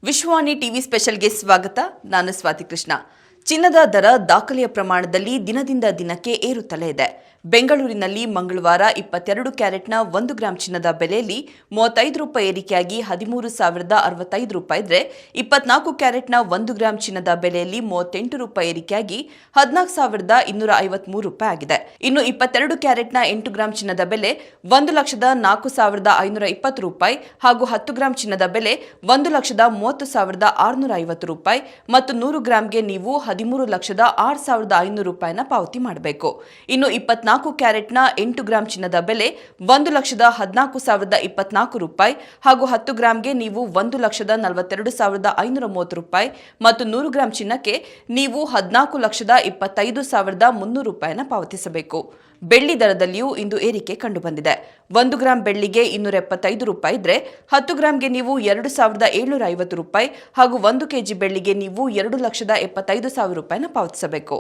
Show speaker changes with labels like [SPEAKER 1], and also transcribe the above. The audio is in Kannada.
[SPEAKER 1] ವಿಶ್ವವಾಣಿ ಟಿವಿ ಸ್ಪೆಷಲ್ಗೆ ಸ್ವಾಗತ. ನಾನು ಸ್ವಾತಿ ಕೃಷ್ಣ. ಚಿನ್ನದ ದರ ದಾಖಲೆಯ ಪ್ರಮಾಣದಲ್ಲಿ ದಿನದಿಂದ ದಿನಕ್ಕೆ ಏರುತ್ತಲೇ ಇದೆ. ಬೆಂಗಳೂರಿನಲ್ಲಿ ಮಂಗಳವಾರ 22 ಕ್ಯಾರೆಟ್ನ 1 ಗ್ರಾಂ ಚಿನ್ನದ ಬೆಲೆಯಲ್ಲಿ 35 ರೂಪಾಯಿ ಏರಿಕೆಯಾಗಿ 13,065 ರೂಪಾಯಿ ಇದ್ರೆ, 24 ಕ್ಯಾರೆಟ್ನ 1 ಗ್ರಾಂ ಚಿನ್ನದ ಬೆಲೆಯಲ್ಲಿ 38 ರೂಪಾಯಿ ಏರಿಕೆಯಾಗಿ 14,253 ರೂಪಾಯಿ ಆಗಿದೆ. ಇನ್ನು 22 ಕ್ಯಾರೆಟ್ನ 8 ಗ್ರಾಂ ಚಿನ್ನದ ಬೆಲೆ 1,04,520 ರೂಪಾಯಿ ಹಾಗೂ 10 ಗ್ರಾಂ ಚಿನ್ನದ ಬೆಲೆ 1,30,650 ರೂಪಾಯಿ ಮತ್ತು 100 ಗ್ರಾಂಗೆ ನೀವು 13,06,500 ರೂಪಾಯಿನ ಪಾವತಿ ಮಾಡಬೇಕು. ಇನ್ನು 24 ಕ್ಯಾರೆಟ್ನ 8 ಗ್ರಾಂ ಚಿನ್ನದ ಬೆಲೆ 1,14,024 ರೂಪಾಯಿ ಹಾಗೂ 10 ಗ್ರಾಂಗೆ ನೀವು 1,42,530 ರೂಪಾಯಿ ಮತ್ತು 100 ಗ್ರಾಂ ಚಿನ್ನಕ್ಕೆ ನೀವು 14,25,300 ರೂಪಾಯಿನ ಪಾವತಿಸಬೇಕು. ಬೆಳ್ಳಿ ದರದಲ್ಲಿಯೂ ಇಂದು ಏರಿಕೆ ಕಂಡುಬಂದಿದೆ. 1 ಗ್ರಾಂ ಬೆಳ್ಳಿಗೆ 275 ರೂಪಾಯಿ ಇದ್ರೆ, 10 ಗ್ರಾಂಗೆ ನೀವು 2,750 ರೂಪಾಯಿ ಹಾಗೂ 1 ಕೆಜಿ ಬೆಳ್ಳಿಗೆ ನೀವು 2,75,000 ರೂಪಾಯಿನ ಪಾವತಿಸಬೇಕು.